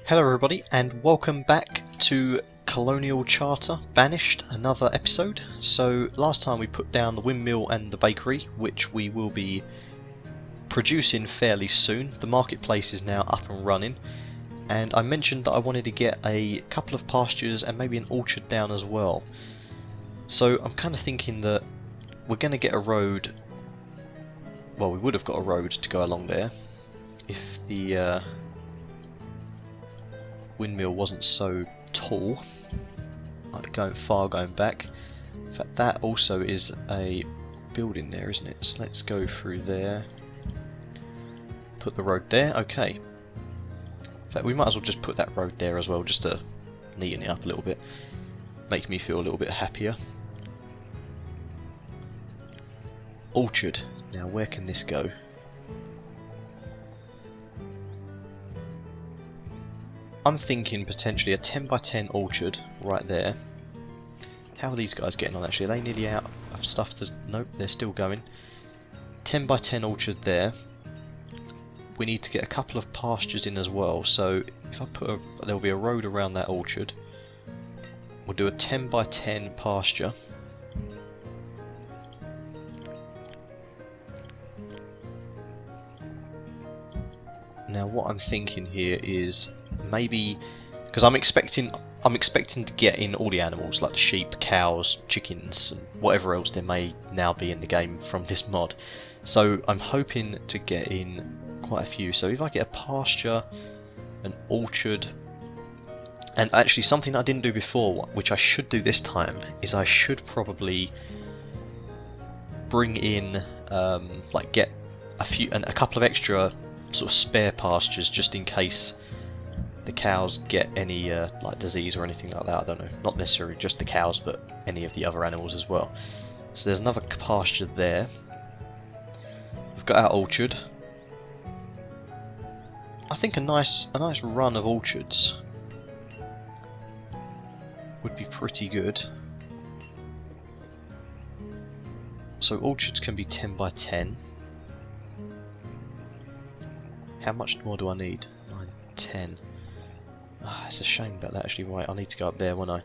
Hello everybody and welcome back to Colonial Charter, Banished, another episode. So last time we put down the windmill and the bakery, which we will be producing fairly soon. The marketplace is now up and running, and I mentioned that I wanted to get a couple of pastures and maybe an orchard down as well. So I'm kind of thinking that we're going to get a road, well, we would have got a road to go along there if the windmill wasn't so tall, like going back. In fact, that also is a building there, isn't it? So let's go through there, put the road there. Okay, in fact we might as well just put that road there as well, just to neaten it up a little bit, make me feel a little bit happier. Orchard, now where can this go? I'm thinking potentially a 10 by 10 orchard right there. How are these guys getting on actually? Are they nearly out of stuff to... Nope, they're still going. 10 by 10 orchard there. We need to get a couple of pastures in as well, so if I put a... there'll be a road around that orchard. We'll do a 10 by 10 pasture. Now what I'm thinking here is maybe, because I'm expecting to get in all the animals like the sheep, cows, chickens, and whatever else there may now be in the game from this mod. So I'm hoping to get in quite a few. So if I get a pasture, an orchard, and actually something I didn't do before, which I should do this time, is I should probably bring in like get a couple of extra sort of spare pastures just in case the cows get any like disease or anything like that. I don't know, not necessarily just the cows, but any of the other animals as well. So there's another pasture there. We've got our orchard. I think a nice run of orchards would be pretty good. So orchards can be 10 by 10. How much more do I need? 9, 10. Ah, it's a shame about that actually. Right, I need to go up there, won't I?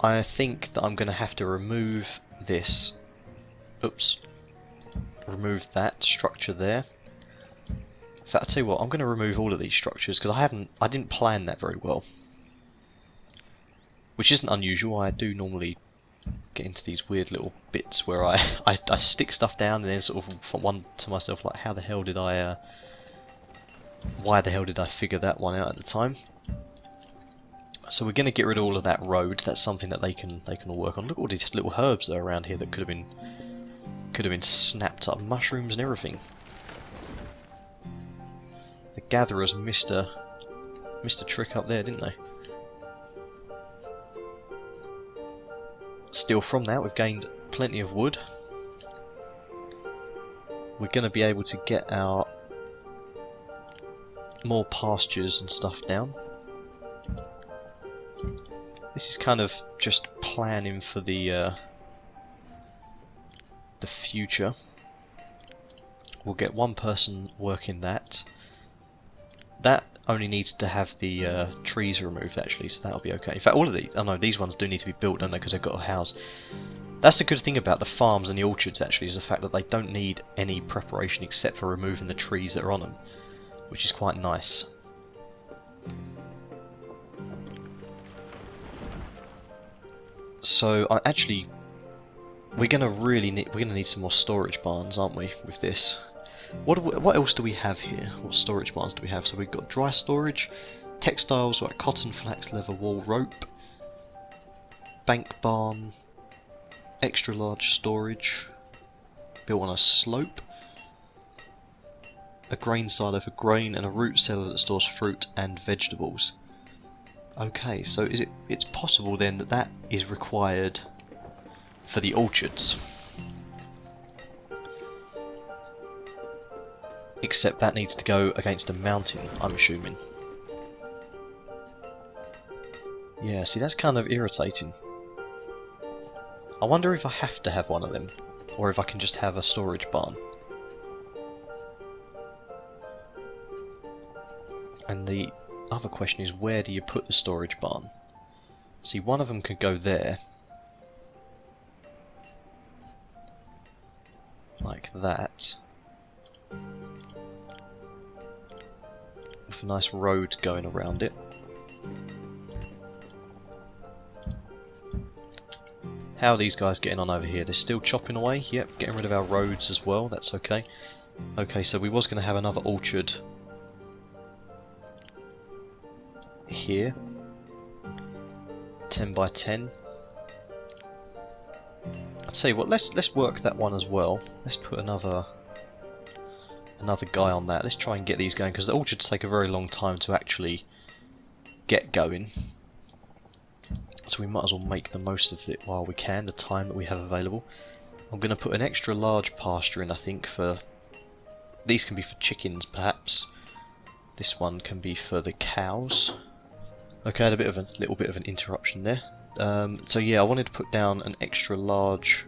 I think that I'm going to have to remove this. Oops. Remove that structure there. In fact, I'll tell you what, I'm going to remove all of these structures because I didn't plan that very well. Which isn't unusual. I do normally get into these weird little bits where I stick stuff down and then sort of wonder to myself like, how the hell did I why the hell did I figure that one out at the time? So we're going to get rid of all of that road. That's something that they can all work on. Look at all these little herbs that are around here that could have been snapped up. Mushrooms and everything. The gatherers missed a trick up there, didn't they? Still, from that we've gained plenty of wood. We're going to be able to get our more pastures and stuff down. This is kind of just planning for the future. We'll get one person working that. That only needs to have the trees removed actually, so that'll be okay. In fact, all of these, oh no, these ones do need to be built, don't they, because they've got a house. That's the good thing about the farms and the orchards actually, is the fact that they don't need any preparation except for removing the trees that are on them, which is quite nice. So we're gonna need some more storage barns, aren't we, with this? What else do we have here? What storage barns do we have? So we've got dry storage, textiles like cotton, flax, leather, wool, rope, bank barn, extra large storage, built on a slope, a grain silo for grain, and a root cellar that stores fruit and vegetables. Okay, so it's possible then that is required for the orchards. Except that needs to go against a mountain, I'm assuming. Yeah, see, that's kind of irritating. I wonder if I have to have one of them, or if I can just have a storage barn. And the other question is, where do you put the storage barn? See, one of them could go there. Like that. With a nice road going around it. How are these guys getting on over here? They're still chopping away. Yep, getting rid of our roads as well. That's okay. Okay, so we was going to have another orchard here. 10 by 10. I'll tell you what, let's work that one as well. Let's put another guy on that. Let's try and get these going, because the orchards take a very long time to actually get going. So we might as well make the most of it while we can, the time that we have available. I'm going to put an extra large pasture in, I think, for... These can be for chickens, perhaps. This one can be for the cows. Okay, I had a little bit of an interruption there. So yeah, I wanted to put down an extra large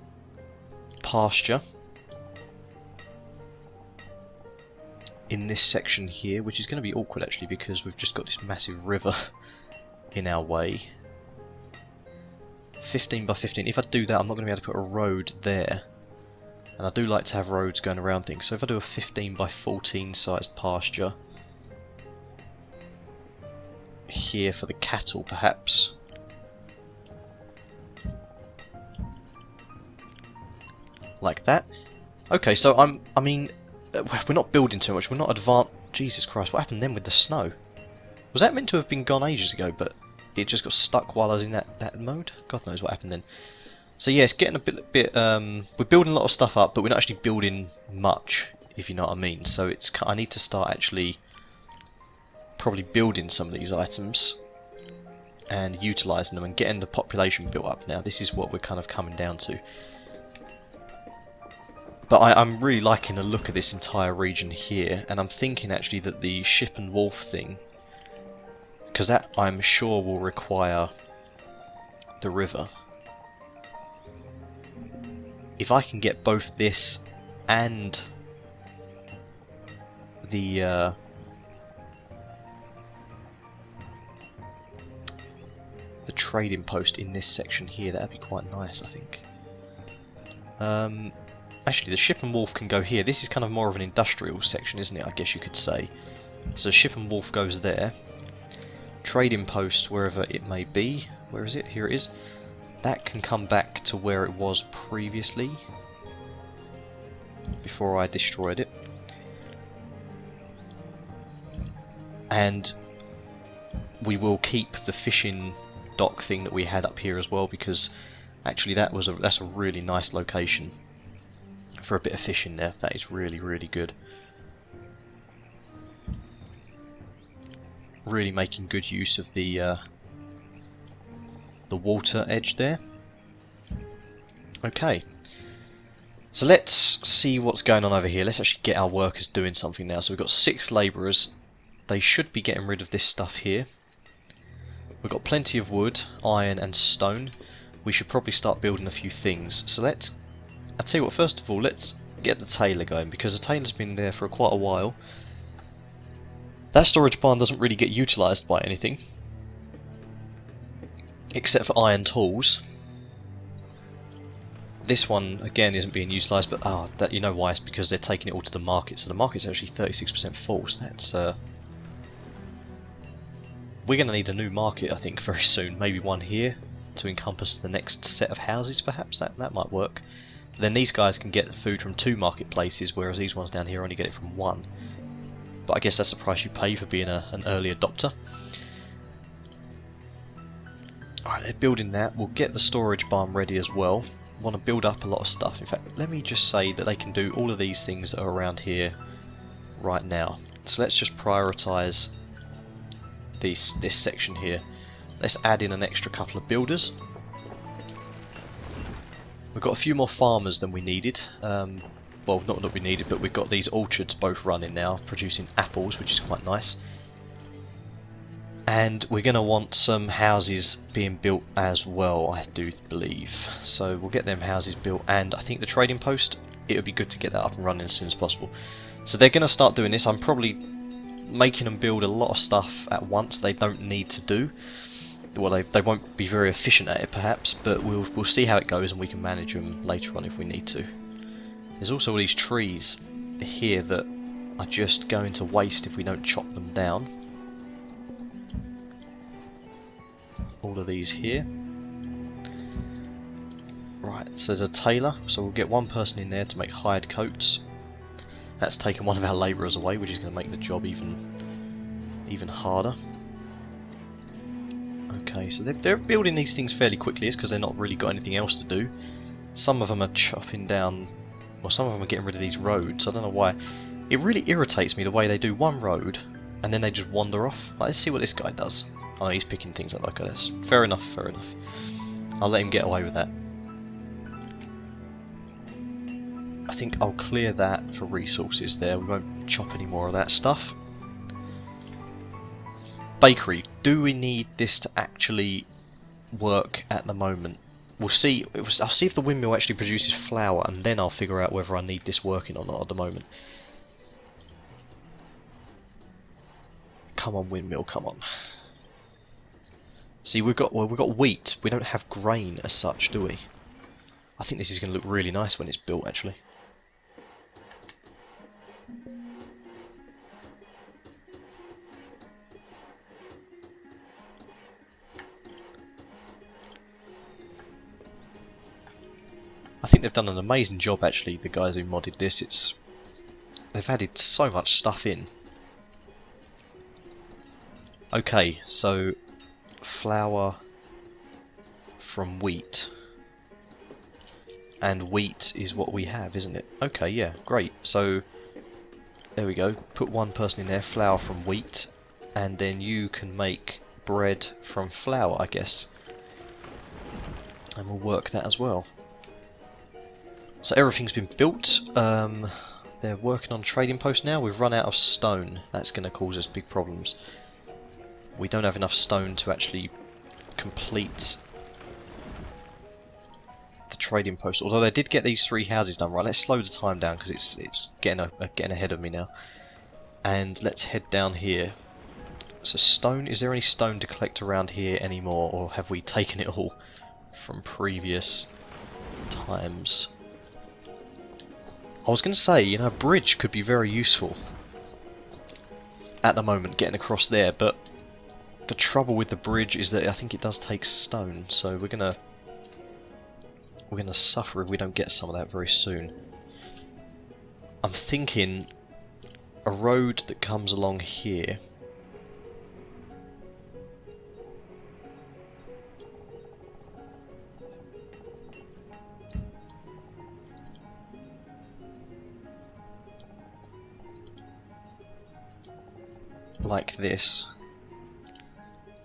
pasture in this section here, which is going to be awkward actually, because we've just got this massive river in our way. 15 by 15. If I do that, I'm not going to be able to put a road there. And I do like to have roads going around things. So if I do a 15 by 14 sized pasture here for the cattle, perhaps. Like that. Okay, so I mean, we're not building too much. We're not advanced. Jesus Christ, what happened then with the snow? Was that meant to have been gone ages ago, but it just got stuck while I was in that mode? God knows what happened then. So yeah, it's getting a bit we're building a lot of stuff up, but we're not actually building much, if you know what I mean. So I need to start actually probably building some of these items and utilising them and getting the population built up now. This is what we're kind of coming down to. But I'm really liking the look of this entire region here, and I'm thinking actually that the ship and wolf thing, because that I'm sure will require the river. If I can get both this and the trading post in this section here, that'd be quite nice, I think. Actually, the ship and wolf can go here. This is kind of more of an industrial section, isn't it? I guess you could say. So ship and wolf goes there. Trading post, wherever it may be. Where is it? Here it is. That can come back to where it was previously, before I destroyed it. And we will keep the fishing dock thing that we had up here as well, because actually that's a really nice location for a bit of fishing there. That is really, really good. Really making good use of the water edge there. Okay, so let's see what's going on over here. Let's actually get our workers doing something now. So we've got 6 labourers. They should be getting rid of this stuff here. We've got plenty of wood, iron and stone. We should probably start building a few things. So I'll tell you what, first of all, let's get the tailor going, because the tailor's been there for quite a while. That storage barn doesn't really get utilised by anything, except for iron tools. This one, again, isn't being utilised, but that, you know why, it's because they're taking it all to the market. So the market's actually 36% full, so that's... We're going to need a new market, I think, very soon. Maybe one here to encompass the next set of houses, perhaps. That might work. But then these guys can get food from 2 marketplaces, whereas these ones down here only get it from 1. But I guess that's the price you pay for being an early adopter. Alright, they're building that. We'll get the storage barn ready as well. Want to build up a lot of stuff. In fact, let me just say that they can do all of these things that are around here right now. So let's just prioritise this section here. Let's add in an extra couple of builders. We've got a few more farmers than we needed. Well, not that we needed, but we've got these orchards both running now, producing apples, which is quite nice. And we're going to want some houses being built as well, I do believe. So we'll get them houses built, and I think the trading post, it would be good to get that up and running as soon as possible. So they're going to start doing this. I'm probably making them build a lot of stuff at once they don't need to do. Well, they won't be very efficient at it perhaps, but we'll see how it goes and we can manage them later on if we need to. There's also all these trees here that are just going to waste if we don't chop them down. All of these here. Right, so there's a tailor, so we'll get one person in there to make hired coats. That's taken one of our labourers away, which is going to make the job even harder. Okay, so they're building these things fairly quickly. It's because they're not really got anything else to do. Some of them are chopping down, well, some of them are getting rid of these roads. I don't know why. It really irritates me the way they do one road and then they just wander off. Like, let's see what this guy does. Oh, he's picking things up. Okay, that's fair enough, fair enough. I'll let him get away with that. I think I'll clear that for resources there. We won't chop any more of that stuff. Bakery. Do we need this to actually work at the moment? We'll see. I'll see if the windmill actually produces flour, and then I'll figure out whether I need this working or not at the moment. Come on, windmill, come on. See, we've got wheat. We don't have grain as such, do we? I think this is going to look really nice when it's built, actually. I think they've done an amazing job, actually, the guys who modded this. They've added so much stuff in. Okay, so flour from wheat. And wheat is what we have, isn't it? Okay, yeah, great. So, there we go. Put one person in there, flour from wheat. And then you can make bread from flour, I guess. And we'll work that as well. So everything's been built. They're working on trading post now. We've run out of stone. That's going to cause us big problems. We don't have enough stone to actually complete the trading post. Although they did get these 3 houses done. Right, let's slow the time down because it's getting ahead of me now. And let's head down here. So stone. Is there any stone to collect around here anymore, or have we taken it all from previous times? I was going to say, you know, a bridge could be very useful at the moment, getting across there, but the trouble with the bridge is that I think it does take stone, so we're gonna suffer if we don't get some of that very soon. I'm thinking a road that comes along here. Like this.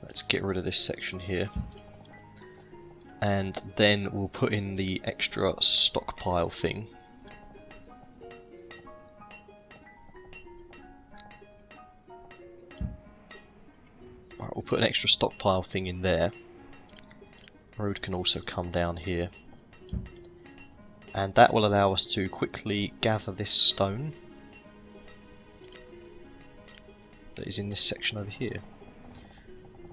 Let's get rid of this section here. And then we'll put in the extra stockpile thing. Alright, we'll put an extra stockpile thing in there. Road can also come down here. And that will allow us to quickly gather this stone that is in this section over here,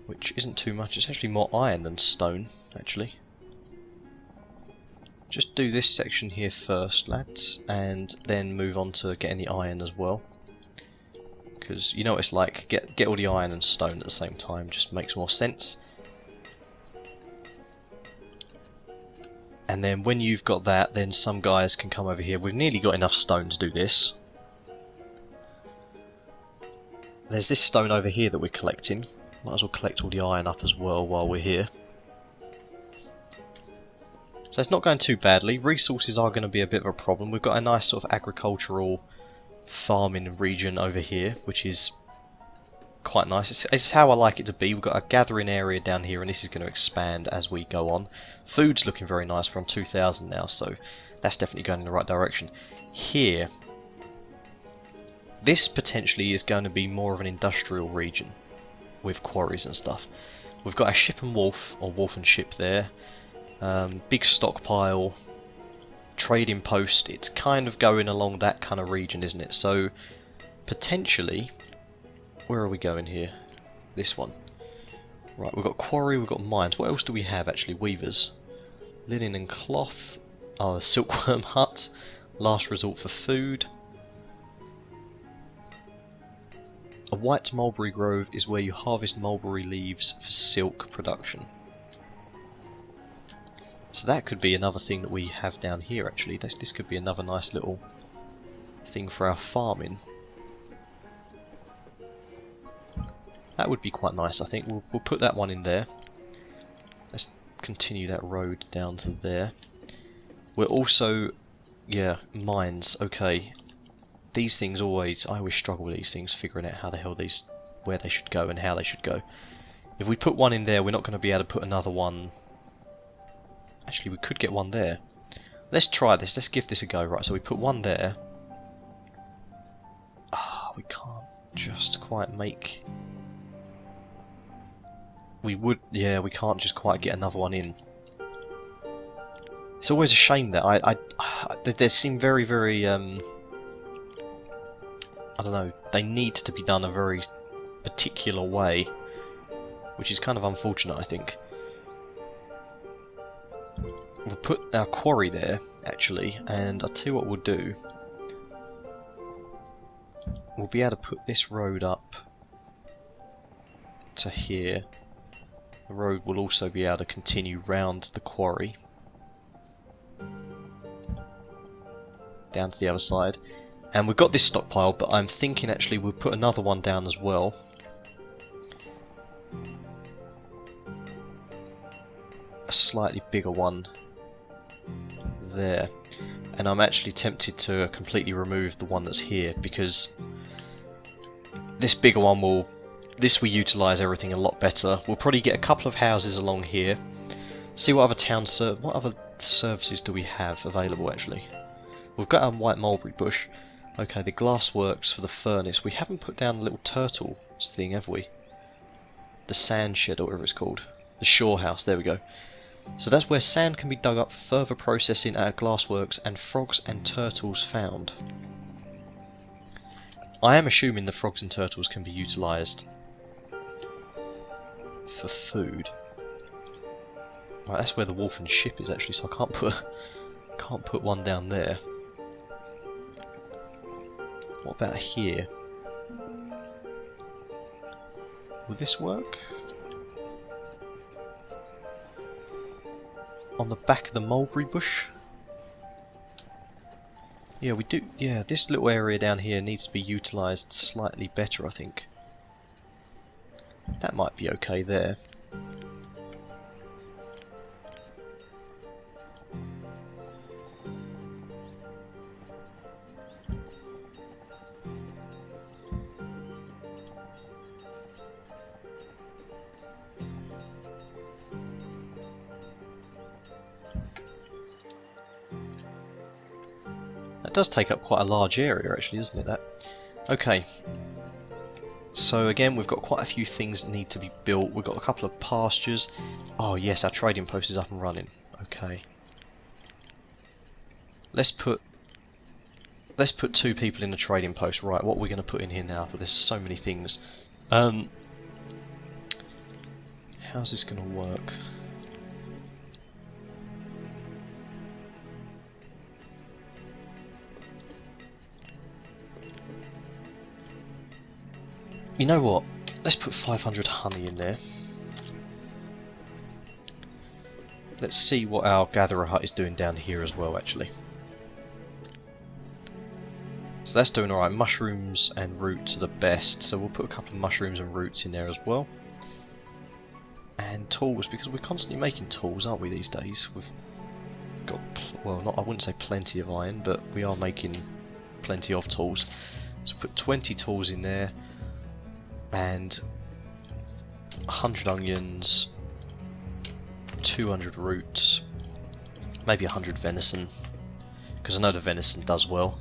which isn't too much. It's actually more iron than stone, actually. Just do this section here first, lads, and then move on to getting the iron as well, because you know what it's like, get all the iron and stone at the same time, just makes more sense. And then when you've got that, then some guys can come over here. We've nearly got enough stone to do this. There's this stone over here that we're collecting. Might as well collect all the iron up as well while we're here. So it's not going too badly. Resources are going to be a bit of a problem. We've got a nice sort of agricultural farming region over here, which is quite nice. It's how I like it to be. We've got a gathering area down here, and this is going to expand as we go on. Food's looking very nice. We're on 2,000 now, so that's definitely going in the right direction. Here, this potentially is going to be more of an industrial region with quarries and stuff. We've got a ship and wharf, or wharf and ship there. Big stockpile, trading post. It's kind of going along that kind of region, isn't it? So potentially Where are we going here? This one. Right, we've got quarry, we've got mines. What else do we have actually? Weavers. Linen and cloth. Oh, the silkworm hut. Last resort for food. A white mulberry grove is where you harvest mulberry leaves for silk production. So that could be another thing that we have down here actually. This could be another nice little thing for our farming. That would be quite nice, I think. We'll put that one in there. Let's continue that road down to there. We're also... yeah, mines. Okay. These things always... I always struggle with these things, figuring out how the hell these... where they should go and how they should go. If we put one in there, we're not going to be able to put another one... Actually, we could get one there. Let's try this. Let's give this a go. Right, so we put one there. Ah, we can't just quite make... We would... yeah, we can't just quite get another one in. It's always a shame that they seem very, very... I don't know. They need to be done a very particular way, which is kind of unfortunate, I think. We'll put our quarry there, actually, and I'll tell you what we'll do. We'll be able to put this road up to here. The road will also be able to continue round the quarry down to the other side. And we've got this stockpile, but I'm thinking actually we'll put another one down as well. A slightly bigger one there. And I'm actually tempted to completely remove the one that's here, because this bigger one will... this will utilise everything a lot better. We'll probably get a couple of houses along here. See what other what other services do we have available actually. We've got our white mulberry bush. Okay, the glass works for the furnace. We haven't put down the little turtle thing, have we? The sand shed, or whatever it's called. The shore house, there we go. So that's where sand can be dug up for further processing at glassworks and frogs and turtles found. I am assuming the frogs and turtles can be utilised for food. Right, that's where the wolf and ship is actually, so I can't put one down there. What about here? Will this work? On the back of the mulberry bush? Yeah, we do. Yeah, this little area down here needs to be utilised slightly better, I think. That might be okay there. That does take up quite a large area actually, doesn't it, that? Okay. So again, we've got quite a few things that need to be built. We've got a couple of pastures. Oh yes, our trading post is up and running. Okay. Let's put 2 people in the trading post. Right, what are we going to put in here now? Well, there's so many things. How's this going to work? You know what? Let's put 500 honey in there. Let's see what our gatherer hut is doing down here as well, actually. So that's doing alright. Mushrooms and roots are the best, so we'll put a couple of mushrooms and roots in there as well. And tools, because we're constantly making tools, aren't we, these days? We've got, well, I wouldn't say plenty of iron, but we are making plenty of tools. So put 20 tools in there. And 100 onions, 200 roots, maybe 100 venison, because I know the venison does well.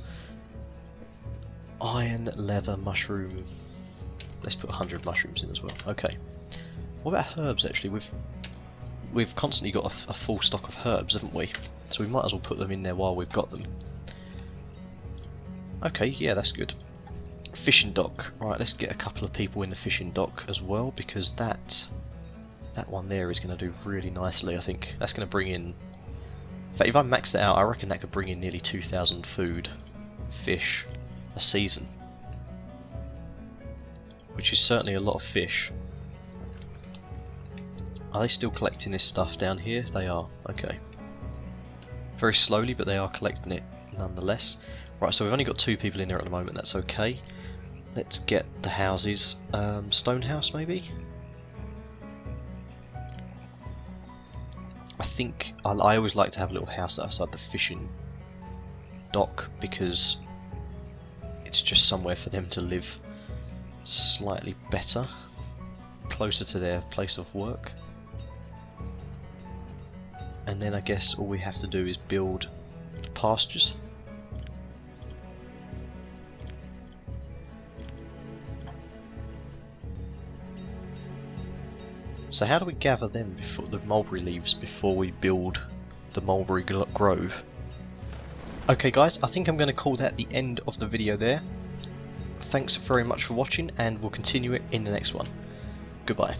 Iron, leather, mushroom. Let's put 100 mushrooms in as well. Okay. What about herbs actually? We've constantly got a full stock of herbs, haven't we? So we might as well put them in there while we've got them. Okay, yeah, that's good. Fishing dock. Right, let's get a couple of people in the fishing dock as well, because that one there is going to do really nicely. I think that's going to bring in fact, if I max that out, I reckon that could bring in nearly 2,000 fish a season, which is certainly a lot of fish. Are they still collecting this stuff down here? They are. Okay. Very slowly, but they are collecting it nonetheless. Right, so we've only got 2 people in there at the moment. That's okay. Let's get the houses. Stone house, maybe? I think I always like to have a little house outside the fishing dock, because it's just somewhere for them to live slightly better, closer to their place of work. And then I guess all we have to do is build pastures. So how do we gather them before the mulberry leaves before we build the mulberry grove? Okay guys, I think I'm going to call that the end of the video there. Thanks very much for watching, and we'll continue it in the next one. Goodbye.